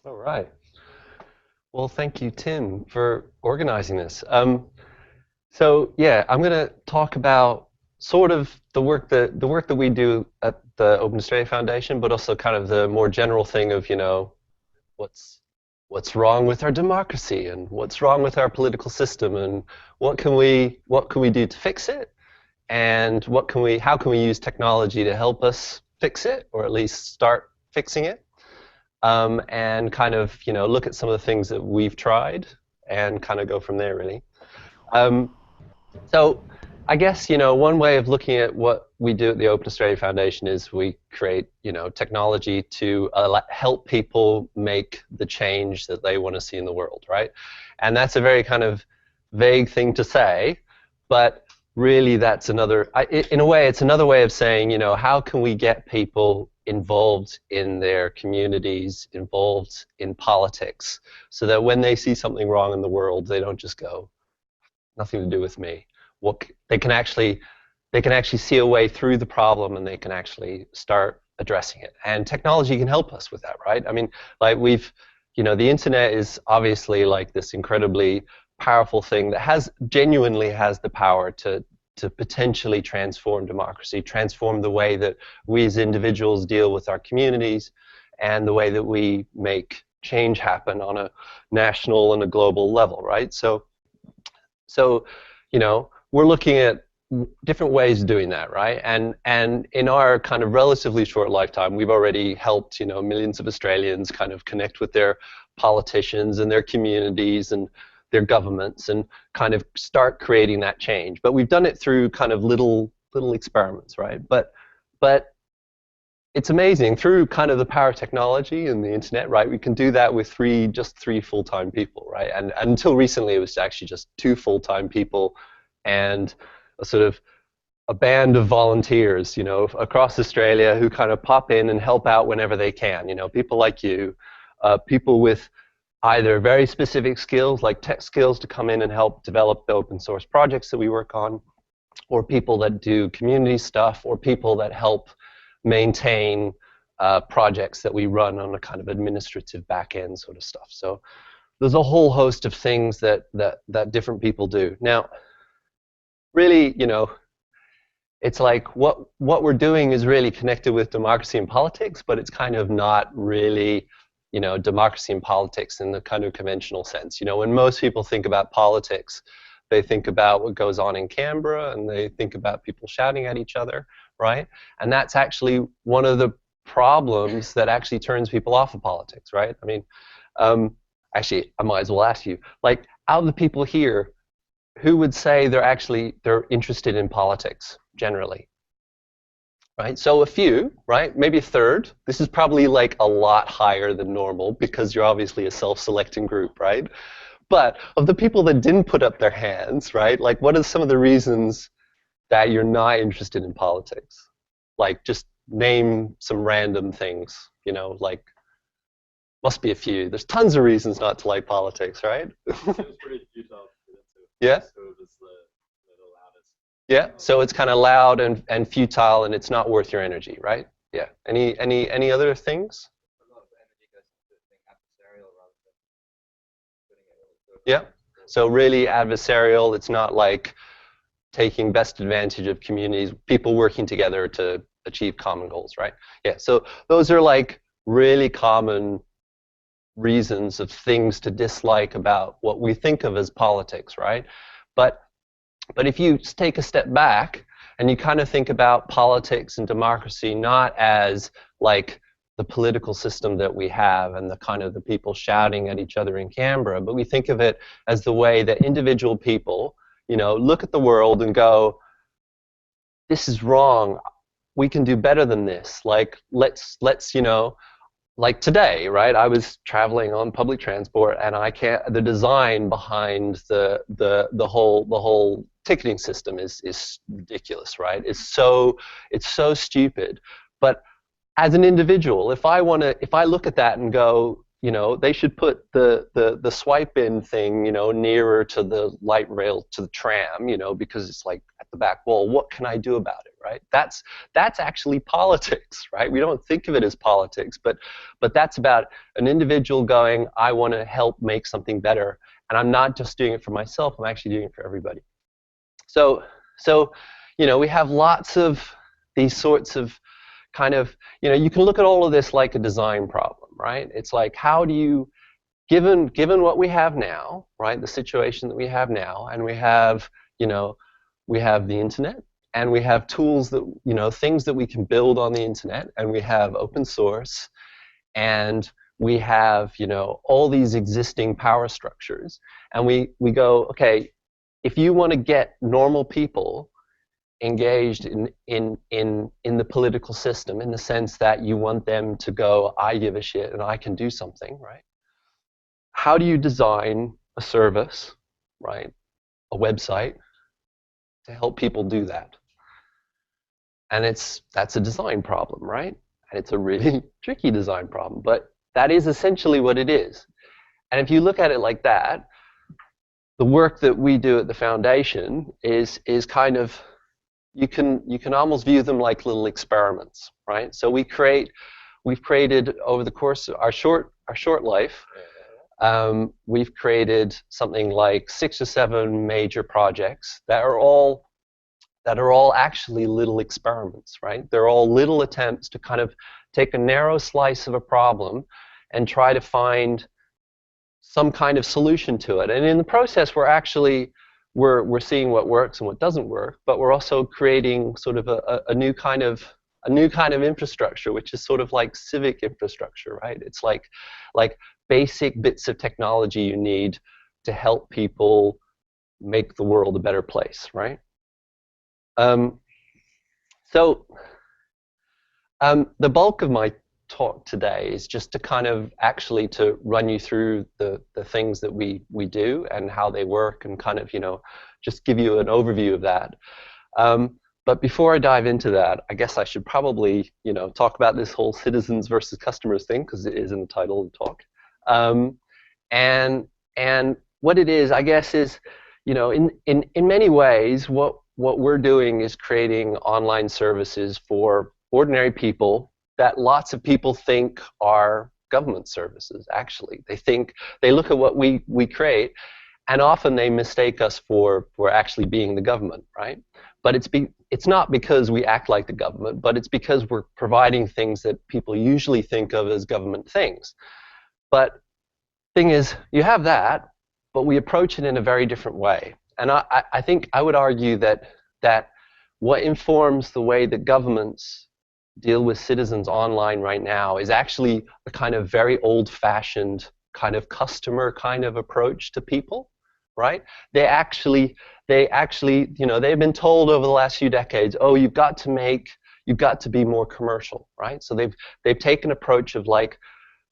All right. Well, thank you, Tim, for organizing this. So yeah, I'm going to talk about sort of the work that we do at the Open Australia Foundation, but also kind of the more general thing of what's what's wrong with our democracy and what's wrong with our political system and what can we do to fix it and how can we use technology to help us fix it or at least start fixing it. And kind of look at some of the things that we've tried and kind of go from there really. Um, so I guess one way of looking at what we do at the Open Australia Foundation is we create technology to help people make the change that they want to see in the world, right? And that's a very kind of vague thing to say, but really that's in a way it's another way of saying how can we get people involved in their communities, involved in politics, so that when they see something wrong in the world, they don't just go, nothing to do with me. What they can actually see a way through the problem, and they can actually start addressing it. And technology can help us with that, right? I mean, like the internet is obviously like this incredibly powerful thing that genuinely has the power to potentially transform democracy, transform the way that we as individuals deal with our communities, and the way that we make change happen on a national and a global level, right? So, we're looking at different ways of doing that, right? And in our kind of relatively short lifetime, we've already helped, millions of Australians kind of connect with their politicians and their communities and their governments and kind of start creating that change. But we've done it through kind of little experiments, right? But it's amazing through kind of the power of technology and the internet, right? We can do that with just three full-time people, right? And until recently, it was actually just two full-time people and a sort of a band of volunteers, across Australia who kind of pop in and help out whenever they can. People like you, people with either very specific skills like tech skills to come in and help develop the open source projects that we work on, or people that do community stuff, or people that help maintain projects that we run on a kind of administrative back end sort of stuff. So there's a whole host of things that different people do. Now, really, it's like what we're doing is really connected with democracy and politics, but it's kind of not really, democracy and politics in the kind of conventional sense. When most people think about politics, they think about what goes on in Canberra, and they think about people shouting at each other, right? And that's actually one of the problems that actually turns people off of politics, right? I mean, actually, I might as well ask you, like, out of the people here, who would say they're interested in politics generally, right? So a few, right? Maybe a third. This is probably like a lot higher than normal because you're obviously a self-selecting group, right? But of the people that didn't put up their hands, right? Like, what are some of the reasons that you're not interested in politics? Like, just name some random things, like, must be a few. There's tons of reasons not to like politics, right? It was pretty futile to get into. Yeah? So it was the loudest. Yeah, so it's kind of loud and futile, and it's not worth your energy, right? Yeah. Any other things? A lot of energy goes into being adversarial rather than putting it all into Yeah. So really adversarial. It's not like taking best advantage of communities, people working together to achieve common goals, right? Yeah. So those are like really common reasons of things to dislike about what we think of as politics, right? But if you take a step back and you kind of think about politics and democracy not as like the political system that we have and the kind of the people shouting at each other in Canberra, but we think of it as the way that individual people, look at the world and go, this is wrong. We can do better than this. Like, let's like today, right? I was traveling on public transport, and the design behind the whole ticketing system is ridiculous, right? It's so stupid. But as an individual, if I look at that and go, they should put the swipe in thing, nearer to the light rail, to the tram, because it's like at the back wall. What can I do about it, right? That's actually politics, right? We don't think of it as politics, but that's about an individual going, I want to help make something better, and I'm not just doing it for myself, I'm actually doing it for everybody. So, so, we have lots of these sorts of kind of, you can look at all of this like a design problem, right? It's like, how do you, given what we have now, right, the situation that we have now, and we have the internet, and we have tools that, things that we can build on the internet, and we have open source, and we have, all these existing power structures, and we go, okay, if you want to get normal people engaged in the political system, in the sense that you want them to go, I give a shit and I can do something, right? How do you design a service, right, a website, to help people do that? And that's a design problem, right? And it's a really tricky design problem, but that is essentially what it is. And if you look at it like that, the work that we do at the foundation is kind of, you can almost view them like little experiments, right? So we've created over the course of our short life, we've created something like 6 or 7 major projects that are all actually little experiments, right? They're all little attempts to kind of take a narrow slice of a problem and try to find some kind of solution to it. And in the process, we're seeing what works and what doesn't work, but we're also creating sort of a new kind of infrastructure, which is sort of like civic infrastructure, right? It's like basic bits of technology you need to help people make the world a better place, right? So the bulk of my talk today is just to kind of actually to run you through the things that we do and how they work, and kind of, just give you an overview of that. But before I dive into that, I guess I should probably, talk about this whole citizens versus customers thing, because it is in the title of the talk. And what it is, I guess, is, in many ways, what we're doing is creating online services for ordinary people that lots of people think are government services. Actually, they look at what we create, and often they mistake us for actually being the government, right? But it's not because we act like the government, but it's because we're providing things that people usually think of as government things. But thing is, you have that, but we approach it in a very different way. And I think I would argue that what informs the way that governments deal with citizens online right now is actually a kind of very old-fashioned kind of customer kind of approach to people, right? They actually, they've been told over the last few decades, oh, you've got to be more commercial, right? So they've taken an approach of like,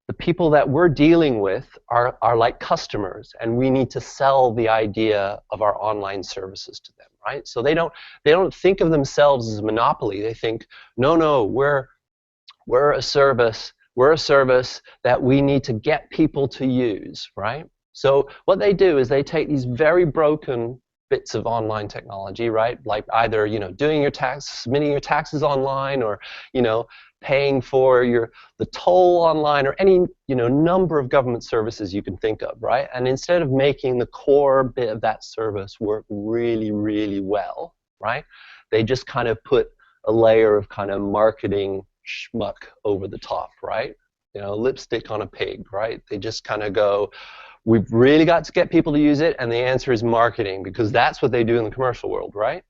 the people that we're dealing with are like customers, and we need to sell the idea of our online services to them, right? So they don't think of themselves as a monopoly. They think, no, we're a service that we need to get people to use, right? So what they do is they take these very broken bits of online technology, right? Like either, doing your submitting your taxes online, or, paying for the toll online, or any, number of government services you can think of, right? And instead of making the core bit of that service work really, really well, right? They just kind of put a layer of kind of marketing schmuck over the top, right? Lipstick on a pig, right? They just kind of go, we've really got to get people to use it, and the answer is marketing, because that's what they do in the commercial world, right?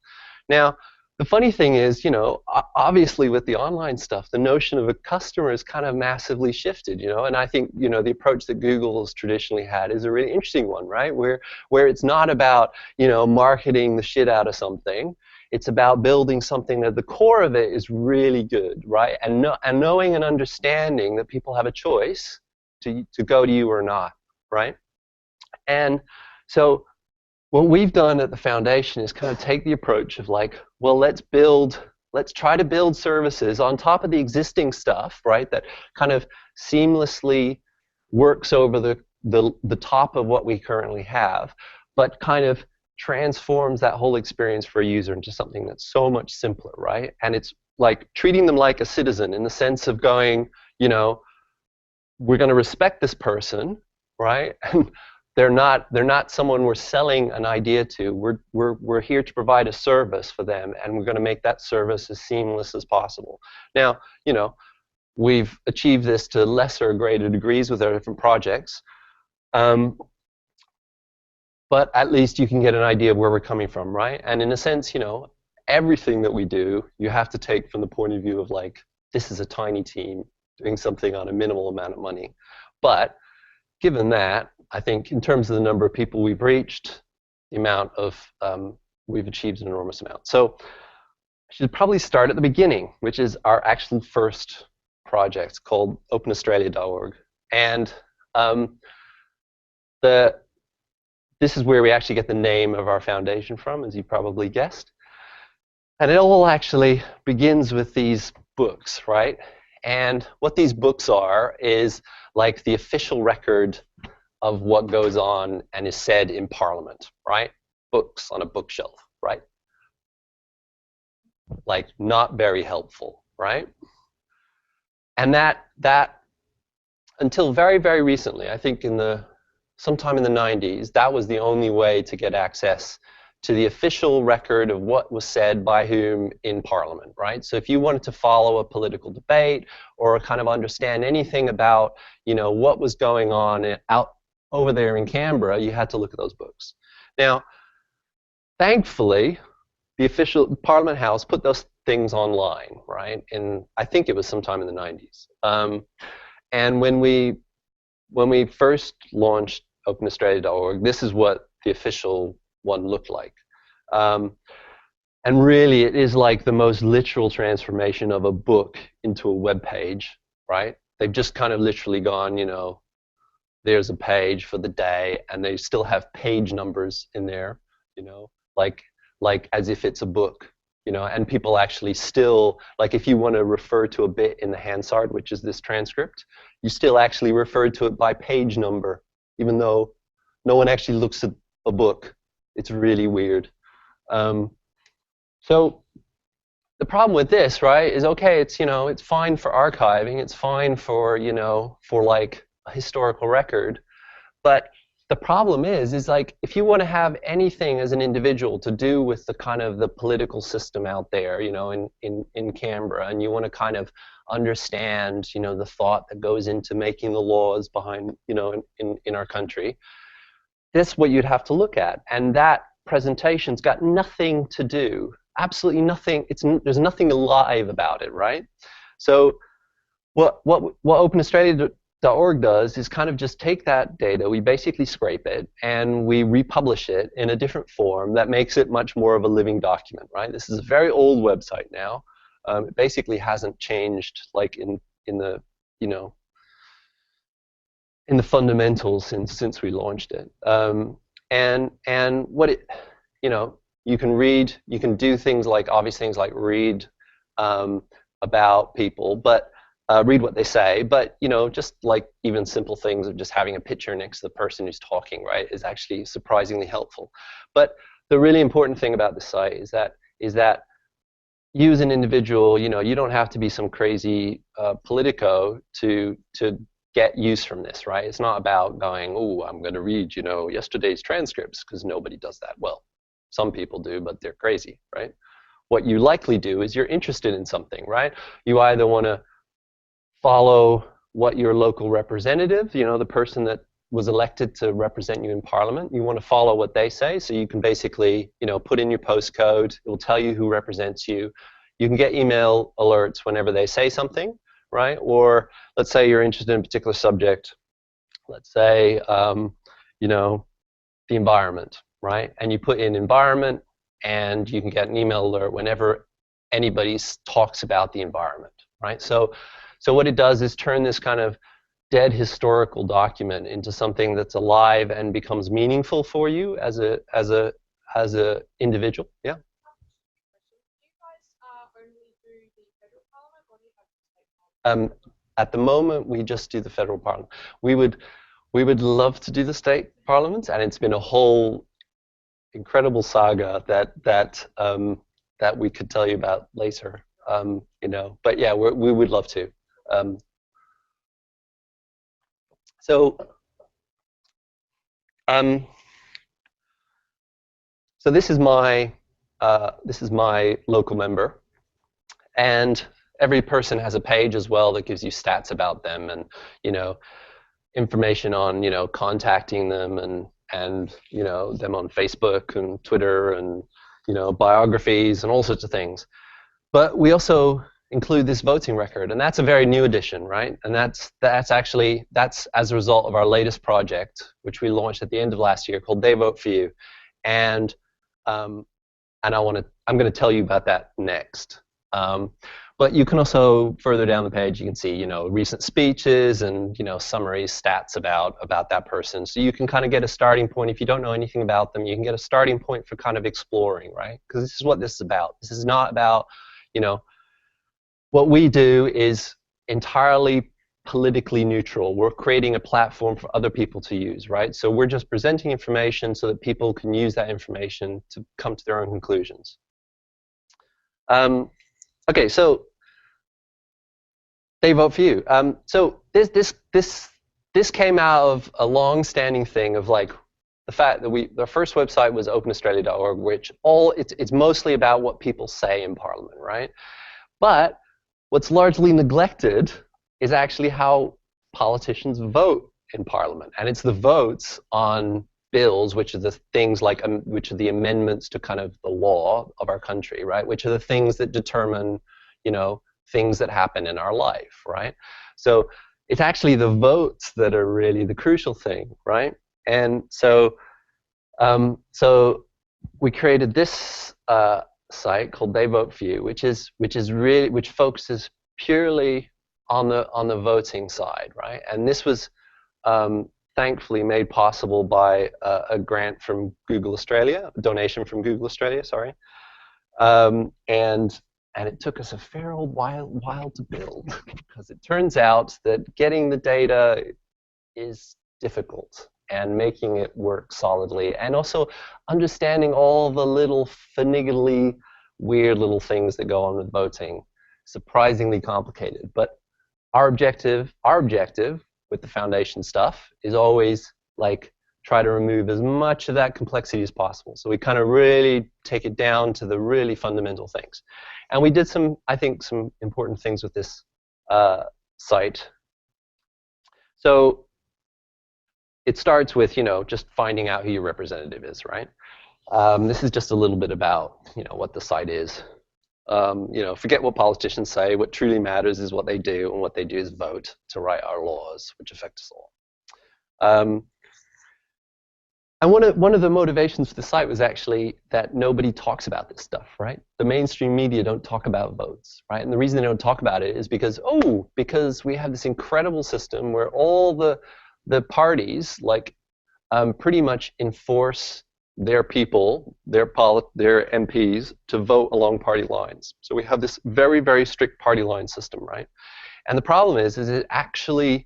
Now, the funny thing is, obviously with the online stuff, the notion of a customer is kind of massively shifted, and I think, the approach that Google has traditionally had is a really interesting one, right? Where it's not about, marketing the shit out of something. It's about building something that the core of it is really good, right? And knowing and understanding that people have a choice to go to you or not, right? And so what we've done at the foundation is kind of take the approach of like, well, let's try to build services on top of the existing stuff, right, that kind of seamlessly works over the top of what we currently have, but kind of transforms that whole experience for a user into something that's so much simpler, right? And it's like treating them like a citizen in the sense of going, you know, we're going to respect this person, right? And they're not someone we're selling an idea to. We're here to provide a service for them, and we're going to make that service as seamless as possible. Now, you know, we've achieved this to lesser or greater degrees with our different projects. Um, but at least you can get an idea of where we're coming from, right? And in a sense, you know, everything that we do, you have to take from the point of view of like, this is a tiny team doing something on a minimal amount of money. But given that, I think in terms of the number of people we've reached, the amount of, we've achieved an enormous amount. So I should probably start at the beginning, which is our actual first project called OpenAustralia.org. And this is where we actually get the name of our foundation from, as you probably guessed. And it all actually begins with these books, right? And what these books are is like the official record of what goes on and is said in Parliament, right? Books on a bookshelf, right? Like not very helpful, right? And that until very, very recently, I think sometime in the 90s, that was the only way to get access to the official record of what was said by whom in Parliament, right? So if you wanted to follow a political debate or kind of understand anything about, you know, what was going on out over there in Canberra, you had to look at those books. Now, thankfully, the official Parliament House put those things online, right? And I think it was sometime in the 90s. And when we first launched OpenAustralia.org, this is what the official one looked like. And really, it is like the most literal transformation of a book into a web page, right? They've just kind of literally gone, you know, there's a page for the day, and they still have page numbers in there, you know, like as if it's a book, you know, and people actually still, like if you want to refer to a bit in the Hansard, which is this transcript, you still actually refer to it by page number, even though no one actually looks at a book. It's really weird. So the problem with this, right, is okay, it's, you know, it's fine for archiving, it's fine for, you know, for like a historical record, but the problem is like if you want to have anything as an individual to do with the kind of the political system out there, you know, in Canberra, and you want to kind of understand, you know, the thought that goes into making the laws behind, you know, in our country, that's what you'd have to look at. And that presentation's got nothing to do, absolutely nothing, there's nothing alive about it, right? So what OpenAustralia.org does is kind of just take that data, we basically scrape it, and we republish it in a different form that makes it much more of a living document, right? This is a very old website now. It basically hasn't changed like in the, you know, in the fundamentals since we launched it. And what it, you know, you can read, you can do things like, obvious things like read about people, but read what they say, but, you know, just like even simple things of just having a picture next to the person who's talking, right, is actually surprisingly helpful. But the really important thing about the site is that you as an individual, you know, you don't have to be some crazy politico to get use from this, right? It's not about going, oh, I'm going to read, you know, yesterday's transcripts, because nobody does that. Well, some people do, but they're crazy, right? What you likely do is you're interested in something, right? You either want to follow what your local representative, you know, the person that was elected to represent you in Parliament, you want to follow what they say, so you can basically, you know, put in your postcode, it will tell you who represents you. You can get email alerts whenever they say something, right? Or let's say you're interested in a particular subject, let's say, you know, the environment, right? And you put in environment, and you can get an email alert whenever anybody talks about the environment, right? So what it does is turn this kind of dead historical document into something that's alive and becomes meaningful for you as a individual. Yeah. At the moment, we just do the federal parliament. We would love to do the state parliaments, and it's been a whole incredible saga that we could tell you about later. But yeah, we would love to. Um, so um, so this is my local member, and every person has a page as well that gives you stats about them, and you know information on contacting them, and them on Facebook and Twitter, and biographies and all sorts of things. But we also include this voting record, and that's a very new addition, right? And that's as a result of our latest project, which we launched at the end of last year, called They Vote For You, and um, I'm going to tell you about that next. Um, but you can also, further down the page, you can see recent speeches and summary stats about that person. So you can kind of get a starting point. If you don't know anything about them, you can get a starting point for kind of exploring, right? Because this is what this is about. This is not about, you know, what we do is entirely politically neutral. We're creating a platform for other people to use, right? So we're just presenting information so that people can use that information to come to their own conclusions. Okay, so They Vote For You. So this came out of a long-standing thing of like the fact that the first website was OpenAustralia.org, which it's mostly about what people say in Parliament, right? But what's largely neglected is actually how politicians vote in Parliament, and it's the votes on bills, which are the things like which are the amendments to kind of the law of our country, right? Which are the things that determine, things that happen in our life, right? So it's actually the votes that are really the crucial thing, right? And so we created this site called They Vote For You, which focuses purely on the voting side, right? And this was thankfully made possible by a grant from Google Australia, a donation from Google Australia, sorry. And it took us a fair old while to build, because it turns out that getting the data is difficult, and making it work solidly, and also understanding all the little finiggly weird little things that go on with voting, surprisingly complicated. But our objective with the foundation stuff is always like try to remove as much of that complexity as possible. So we kind of really take it down to the really fundamental things. And we did I think some important things with this site. So it starts with just finding out who your representative is, right? This is just a little bit about what the site is. Forget what politicians say. What truly matters is what they do, and what they do is vote to write our laws, which affect us all. And one of the motivations for the site was actually that nobody talks about this stuff, right? The mainstream media don't talk about votes, right? And the reason they don't talk about it is because we have this incredible system where all the parties pretty much enforce their people, their MPs, to vote along party lines. So we have this very, very strict party line system, right? And the problem is it's actually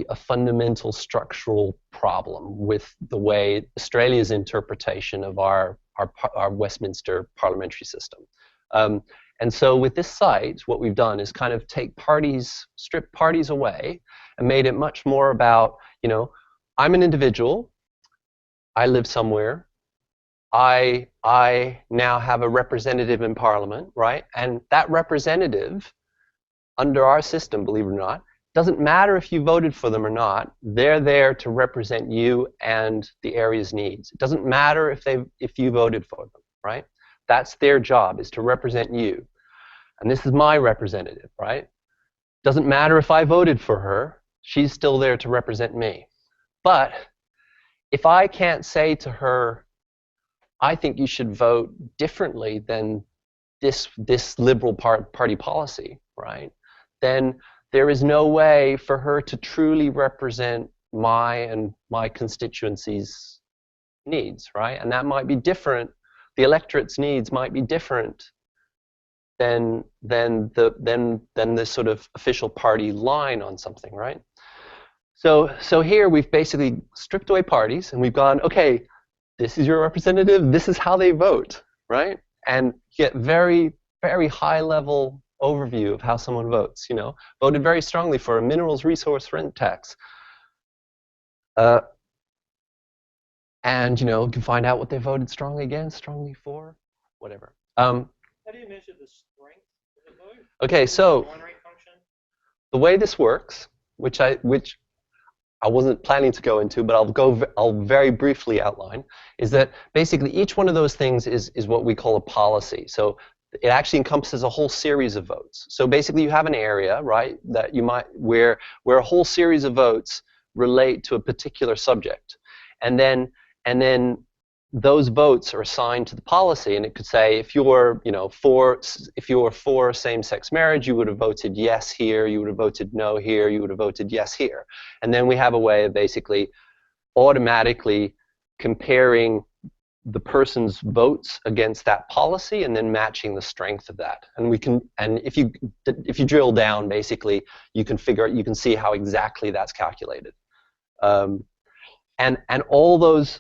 a fundamental structural problem with the way Australia's interpretation of our Westminster parliamentary system. And so with this site, what we've done is kind of strip parties away, and made it much more about, I'm an individual, I live somewhere, I now have a representative in Parliament, right? And that representative, under our system, believe it or not, doesn't matter if you voted for them or not, they're there to represent you and the area's needs. It doesn't matter if you voted for them, right? That's their job, is to represent you. And this is my representative, right? Doesn't matter if I voted for her, she's still there to represent me. But if I can't say to her, I think you should vote differently than this liberal party policy, right? Then there is no way for her to truly represent my constituency's needs, right? And that might be different. The electorate's needs might be different than the sort of official party line on something, right? So here we've basically stripped away parties, and we've gone, okay, this is your representative, this is how they vote, right? And get very, very high level overview of how someone votes, voted very strongly for a minerals resource rent tax. Uh, and, you can find out what they voted strongly against, strongly for, whatever. How do you measure the strength of the vote? Okay, so Binary function? the way this works, which I wasn't planning to go into, but I'll very briefly outline, is that basically each one of those things is what we call a policy. So it actually encompasses a whole series of votes. So basically you have an area, right, that you might where a whole series of votes relate to a particular subject. And then those votes are assigned to the policy, and it could say if you're for same-sex marriage, you would have voted yes here, you would have voted no here, you would have voted yes here. And then we have a way of basically automatically comparing the person's votes against that policy and then matching the strength of that. And if you drill down, basically you can see how exactly that's calculated. And all those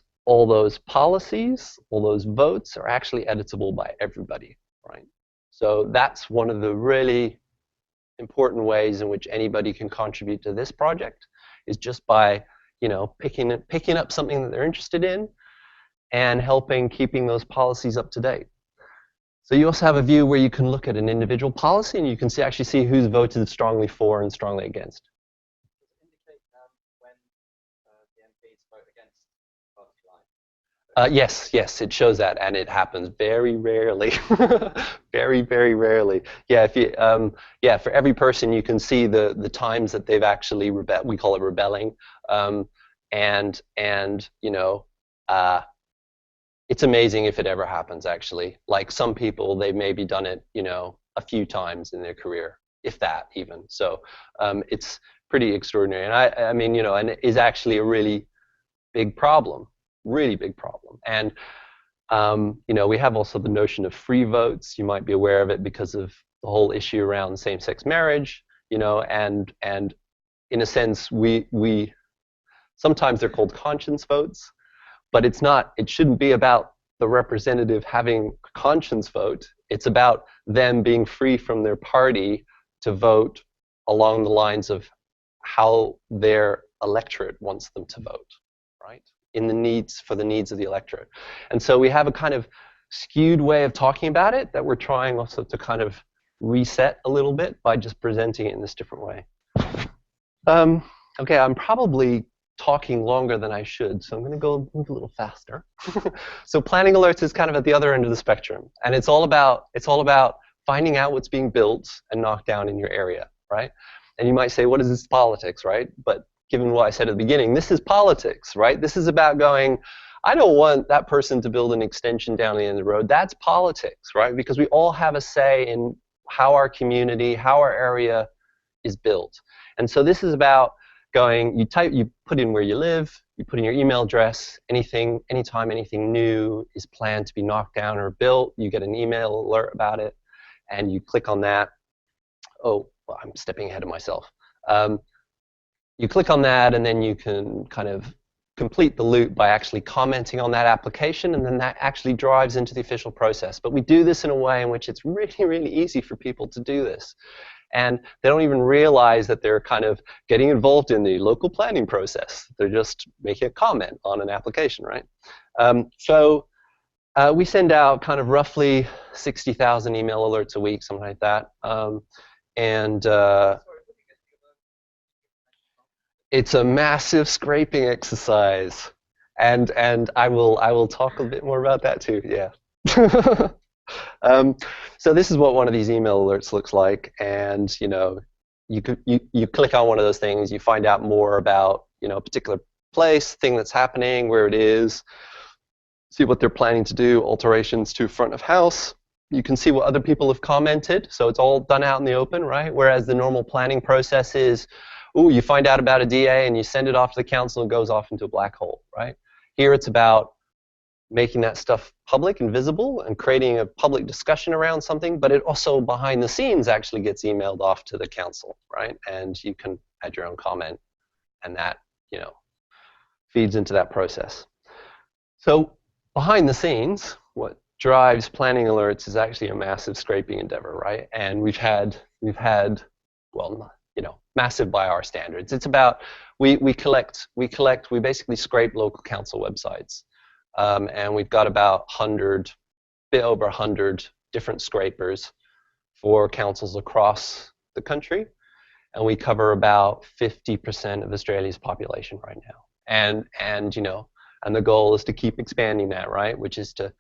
policies, all those votes are actually editable by everybody, right? So that's one of the really important ways in which anybody can contribute to this project, is just by picking up something that they're interested in and helping keeping those policies up to date. So you also have a view where you can look at an individual policy and you can actually see who's voted strongly for and strongly against. Does it indicate when the MPs vote against party line? Yes, it shows that, and it happens very rarely, very, very rarely. Yeah, for every person you can see the times that they've actually we call it rebelling, and it's amazing if it ever happens, actually. Like some people, they've maybe done it, a few times in their career, if that even. So it's pretty extraordinary, and I mean, and it is actually a really big problem. Really big problem. And we have also the notion of free votes. You might be aware of it because of the whole issue around same-sex marriage, and in a sense we sometimes they're called conscience votes, but it shouldn't be about the representative having a conscience vote. It's about them being free from their party to vote along the lines of how their electorate wants them to vote, right? For the needs of the electorate. And so we have a kind of skewed way of talking about it that we're trying also to kind of reset a little bit by just presenting it in this different way. Okay, I'm probably talking longer than I should, so I'm going to move a little faster. So planning alerts is kind of at the other end of the spectrum, and it's all about finding out what's being built and knocked down in your area, right? And you might say, what is this politics, right? But given what I said at the beginning, this is politics, right? This is about going, I don't want that person to build an extension down the end of the road. That's politics, right? Because we all have a say in how our community, how our area is built. And so this is about going, you put in where you live, you put in your email address, anytime anything new is planned to be knocked down or built, you get an email alert about it, and you click on that. Oh, well, I'm stepping ahead of myself. You click on that, and then you can kind of complete the loop by actually commenting on that application, and then that actually drives into the official process. But we do this in a way in which it's really, really easy for people to do this. And they don't even realize that they're kind of getting involved in the local planning process. They're just making a comment on an application, right? So we send out kind of roughly 60,000 email alerts a week, something like that. It's a massive scraping exercise, and I will talk a bit more about that too. Yeah. So this is what one of these email alerts looks like, and you click on one of those things, you find out more about a particular place, thing that's happening, where it is, see what they're planning to do, alterations to front of house. You can see what other people have commented, so it's all done out in the open, right? Whereas the normal planning process is, ooh, you find out about a DA and you send it off to the council and it goes off into a black hole, right? Here it's about making that stuff public and visible and creating a public discussion around something, but it also behind the scenes actually gets emailed off to the council, right? And you can add your own comment, and that feeds into that process. So behind the scenes, what drives planning alerts is actually a massive scraping endeavor, right? And we've had, well, massive by our standards. It's about we basically scrape local council websites, and we've got about 100, bit over 100 different scrapers for councils across the country, and we cover about 50% of Australia's population right now. And the goal is to keep expanding that, right? Which is to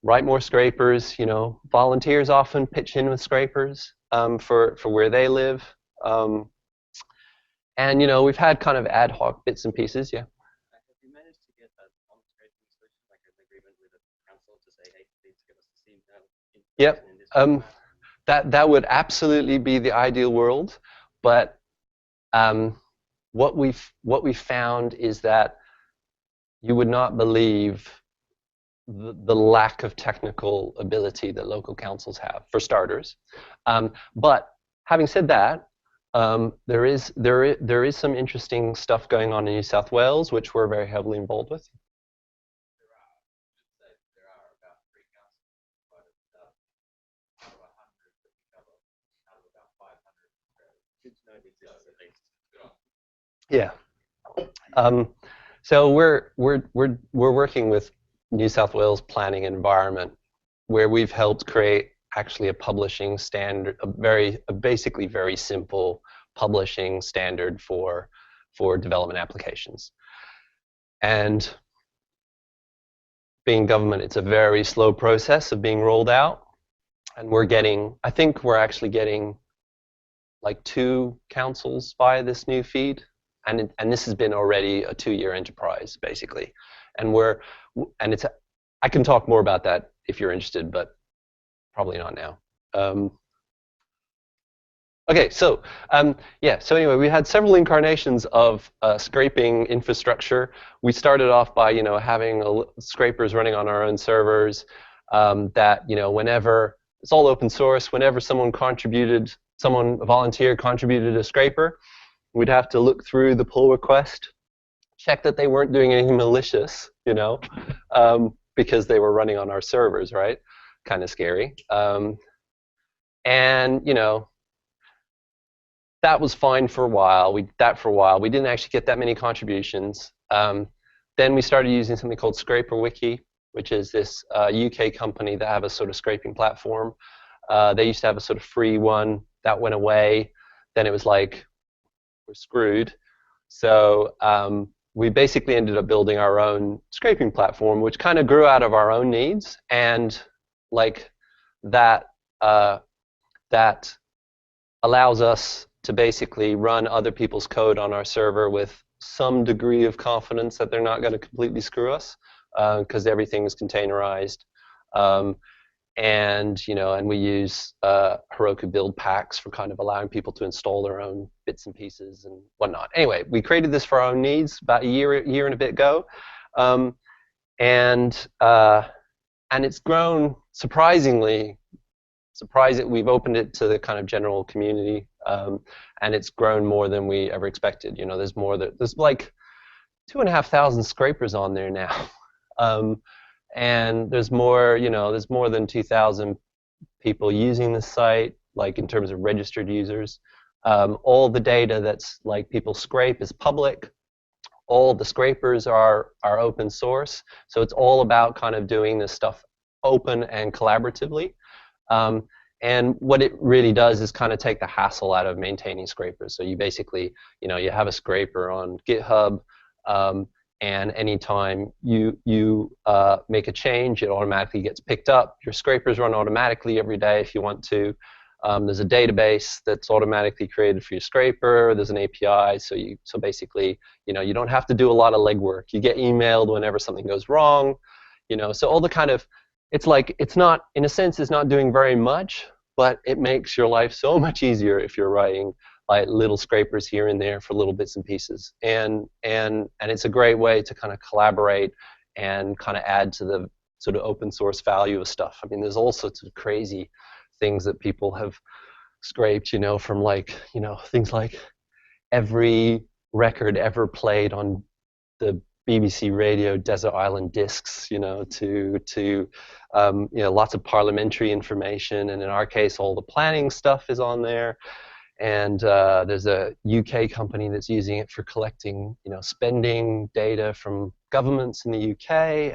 write more scrapers. Volunteers often pitch in with scrapers for where they live, and we've had kind of ad hoc bits and pieces. Yeah. Have you managed to get that on-scraping solution, like an agreement with a council to say, hey, please give us the same Yep. information in this format? That would absolutely be the ideal world, but what we've found is that you would not believe the lack of technical ability that local councils have, for starters. But having said that, there is some interesting stuff going on in New South Wales, which we're very heavily involved with. There are about 3 councils, but out of 100 that we cover, out of about 500. Good to know the existence at least. Yeah. So we're working with New South Wales Planning Environment, where we've helped create actually a publishing standard, basically very simple publishing standard for development applications. And being government, it's a very slow process of being rolled out. And I think we're actually getting like 2 councils via this new feed. And this has been already a 2-year enterprise, basically. I can talk more about that if you're interested, but probably not now. Okay, so so anyway, we had several incarnations of scraping infrastructure. We started off by having scrapers running on our own servers. That whenever it's all open source, whenever a volunteer contributed a scraper, we'd have to look through the pull request, check that they weren't doing anything malicious, because they were running on our servers, right? Kind of scary. And that was fine for a while. We didn't actually get that many contributions. Then we started using something called ScraperWiki, which is this UK company that have a sort of scraping platform. They used to have a sort of free one that went away. Then it was like, we're screwed. So we basically ended up building our own scraping platform, which kind of grew out of our own needs, and like that allows us to basically run other people's code on our server with some degree of confidence that they're not going to completely screw us, because everything is containerized. And we use Heroku build packs for kind of allowing people to install their own bits and pieces and whatnot. Anyway, we created this for our own needs about a year and a bit ago, and it's grown surprisingly. We've opened it to the kind of general community, and it's grown more than we ever expected. There's like 2,500 scrapers on there now. And there's more than 2,000 people using the site, like in terms of registered users. All the data that's like people scrape is public. All the scrapers are open source. So it's all about kind of doing this stuff open and collaboratively. And what it really does is kind of take the hassle out of maintaining scrapers. So you basically, you have a scraper on GitHub, and anytime you make a change, it automatically gets picked up. Your scrapers run automatically every day if you want to. There's a database that's automatically created for your scraper. There's an API, so basically, you don't have to do a lot of legwork. You get emailed whenever something goes wrong. So all the kind of, it's not, in a sense, it's not doing very much, but it makes your life so much easier if you're writing like little scrapers here and there for little bits and pieces. And it's a great way to kind of collaborate and kind of add to the sort of open source value of stuff. I mean, there's all sorts of crazy things that people have scraped, from things like every record ever played on the BBC Radio desert island discs, to lots of parliamentary information, and in our case, all the planning stuff is on there. And there's a UK company that's using it for collecting, spending data from governments in the UK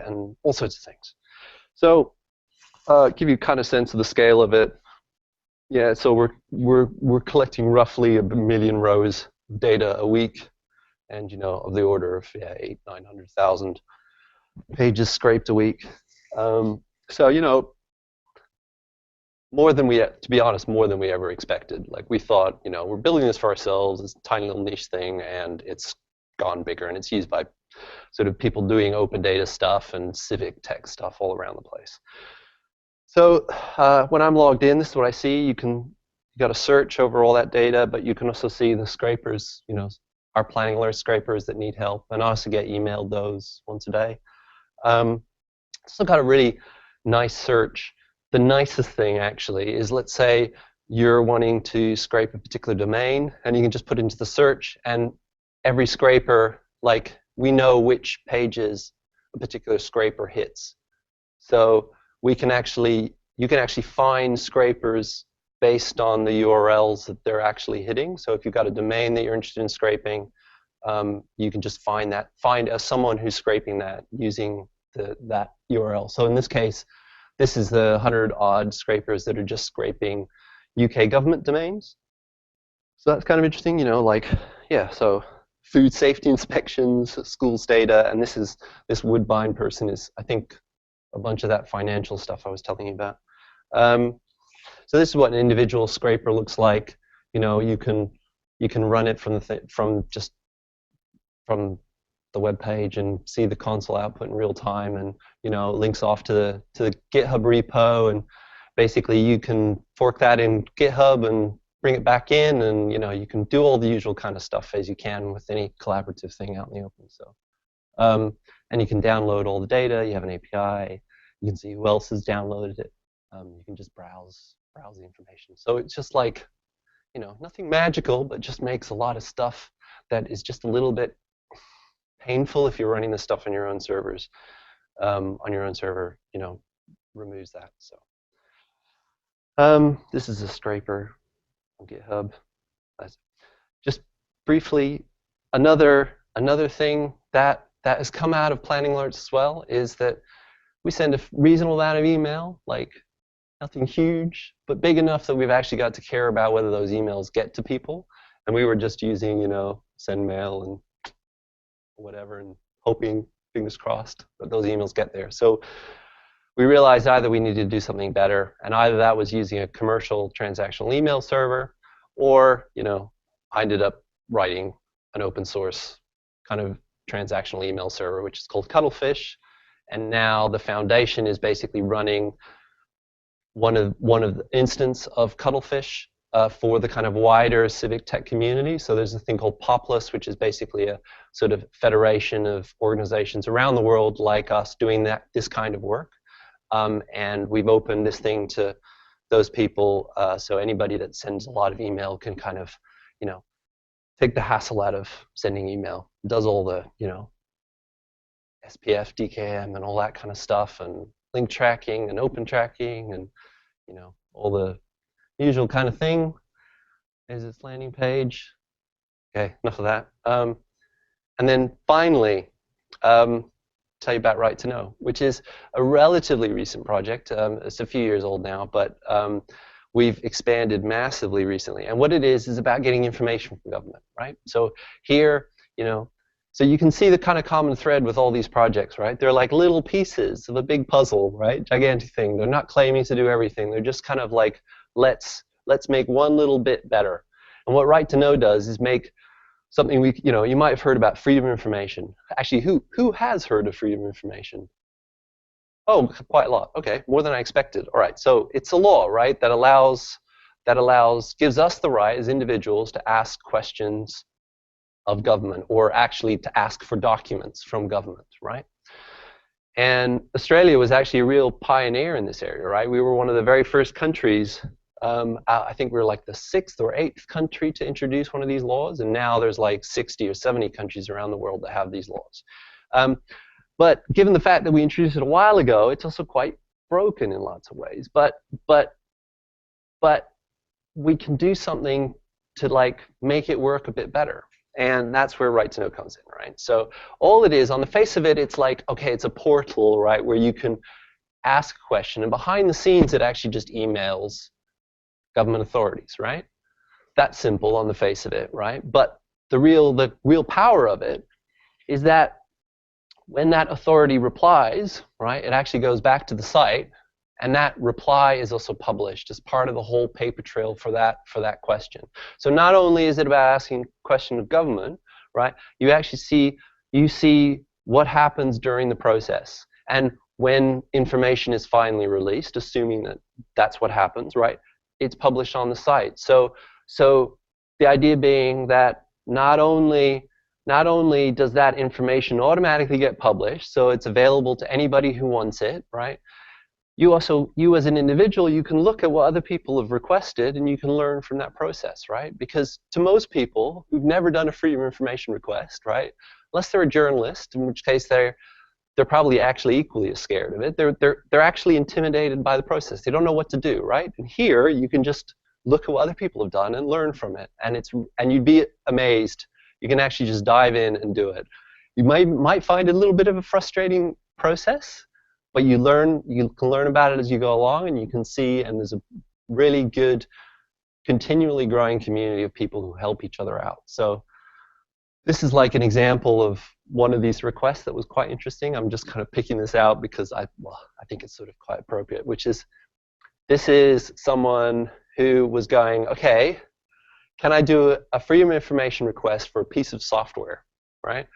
and all sorts of things. So, give you kind of sense of the scale of it. Yeah, so we're collecting roughly 1 million rows of data a week, and of the order of 900,000 pages scraped a week. So more than to be honest, more than we ever expected. Like we thought, we're building this for ourselves, this tiny little niche thing, and it's gone bigger, and it's used by sort of people doing open data stuff and civic tech stuff all around the place. So when I'm logged in, this is what I see. You got to search over all that data, but you can also see the scrapers, our planning alert scrapers that need help, and I also get emailed those once a day. So got a really nice search. The nicest thing actually is, let's say you're wanting to scrape a particular domain, and you can just put into the search, and every scraper, like we know which pages a particular scraper hits. So you can actually find scrapers based on the URLs that they're actually hitting. So if you've got a domain that you're interested in scraping, you can just find someone who's scraping that using that URL. So in this case, this is the 100-odd scrapers that are just scraping UK government domains. So that's kind of interesting, so food safety inspections, schools data, and this Woodbine person is, I think, a bunch of that financial stuff I was telling you about. So this is what an individual scraper looks like. You can run it from the web page and see the console output in real time, and links off to the GitHub repo, and basically you can fork that in GitHub and bring it back in, and you can do all the usual kind of stuff as you can with any collaborative thing out in the open. So and you can download all the data. You have an API. You can see who else has downloaded it. You can just browse the information. So it's just like, nothing magical, but just makes a lot of stuff that is just a little bit painful if you're running this stuff on your own servers. On your own server, removes that. So this is a scraper on GitHub. Just briefly, another thing that has come out of planning alerts as well is that we send a reasonable amount of email, like nothing huge, but big enough that we've actually got to care about whether those emails get to people. And we were just using, send mail and whatever, and hoping, fingers crossed, that those emails get there. So we realized either we needed to do something better, and either that was using a commercial transactional email server, or I ended up writing an open source kind of transactional email server, which is called Cuttlefish. And now the foundation is basically running one of the instance of Cuttlefish for the kind of wider civic tech community. So there's a thing called Populous, which is basically a sort of federation of organizations around the world like us doing this kind of work. And we've opened this thing to those people, so anybody that sends a lot of email can kind of, take the hassle out of sending email. It does all the, SPF, DKIM, and all that kind of stuff, and link tracking and open tracking, and all the usual kind of thing. Is its landing page. Okay, enough of that. And then finally, tell you about Right to Know, which is a relatively recent project. It's a few years old now, but we've expanded massively recently. And what it is about getting information from government, right? So here, so you can see the kind of common thread with all these projects, right? They're like little pieces of a big puzzle, right? Gigantic thing. They're not claiming to do everything. They're just kind of like, let's make one little bit better. And what Right to Know does is make something you might have heard about freedom of information. Actually, who has heard of freedom of information? Oh, quite a lot. Okay, more than I expected. All right, so it's a law, right, that gives us the right as individuals to ask questions of government, or actually to ask for documents from government, right? And Australia was actually a real pioneer in this area, right? We were one of the very first countries. I think we were like the 6th or 8th country to introduce one of these laws, and now there's like 60 or 70 countries around the world that have these laws. But given the fact that we introduced it a while ago, it's also quite broken in lots of ways. But we can do something to like make it work a bit better. And that's where Right to Know comes in, right? So all it is, on the face of it, it's like, okay, it's a portal, right, where you can ask a question. And behind the scenes, it actually just emails government authorities, right? That's simple on the face of it, right? But the real power of it is that when that authority replies, right, it actually goes back to the site, and that reply is also published as part of the whole paper trail for that question. So not only is it about asking a question of government, right, you actually see what happens during the process. And when information is finally released, assuming that that's what happens, right, it's published on the site. So the idea being that not only does that information automatically get published, so it's available to anybody who wants it, right? You as an individual, you can look at what other people have requested and you can learn from that process, right? Because to most people who've never done a freedom of information request, right, unless they're a journalist, in which case they're probably actually equally as scared of it. They're actually intimidated by the process. They don't know what to do, right? And here you can just look at what other people have done and learn from it, and you'd be amazed. You can actually just dive in and do it. You might find it a little bit of a frustrating process, but you can learn about it as you go along, and you can see, and there's a really good, continually growing community of people who help each other out. So this is like an example of one of these requests that was quite interesting. I'm just kind of picking this out because I think it's sort of quite appropriate, which is, this is someone who was going, okay, can I do a freedom of information request for a piece of software, right?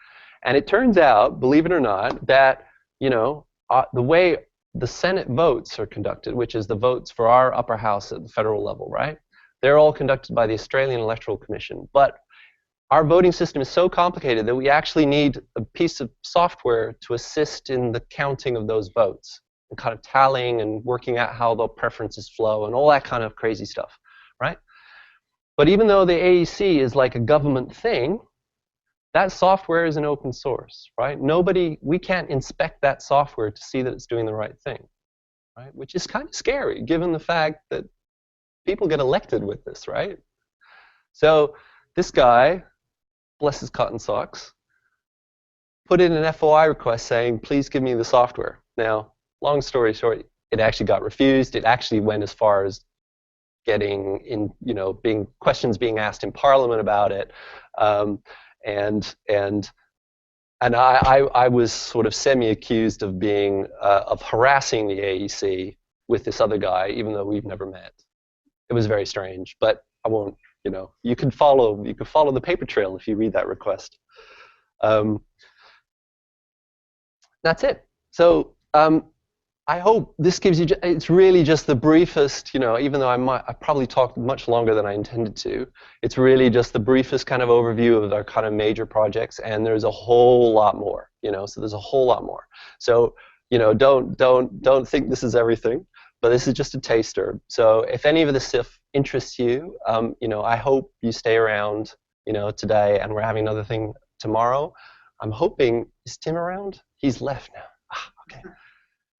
And it turns out, believe it or not, that the way the Senate votes are conducted, which is the votes for our upper house at the federal level, right? They're all conducted by the Australian Electoral Commission. But our voting system is so complicated that we actually need a piece of software to assist in the counting of those votes, and kind of tallying and working out how the preferences flow and all that kind of crazy stuff, right? But even though the AEC is like a government thing, that software is an open source, right? We can't inspect that software to see that it's doing the right thing, right? Which is kind of scary, given the fact that people get elected with this, right? So this guy, bless his cotton socks, put in an FOI request saying, please give me the software. Now, long story short, it actually got refused. It actually went as far as getting in, questions being asked in Parliament about it. And I was sort of semi-accused of of harassing the AEC with this other guy, even though we've never met. It was very strange, but I won't. You can follow the paper trail if you read that request. That's it. So I hope this gives you. It's really just the briefest. Even though I probably talked much longer than I intended to. It's really just the briefest kind of overview of our kind of major projects, and there's a whole lot more. So there's a whole lot more. So don't think this is everything. But this is just a taster. So if any of this stuff interests you, I hope you stay around, today. And we're having another thing tomorrow. I'm hoping, is Tim around? He's left now. Okay.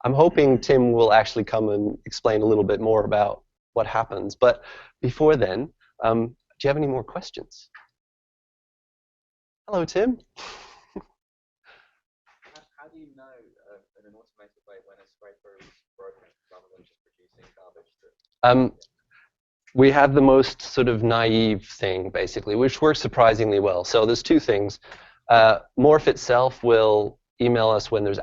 I'm hoping Tim will actually come and explain a little bit more about what happens. But before then, do you have any more questions? Hello, Tim. How do you know in an automated way when a scraper is broken rather than just producing garbage? We have the most sort of naive thing, basically, which works surprisingly well. So there's two things. Morph itself will email us when there's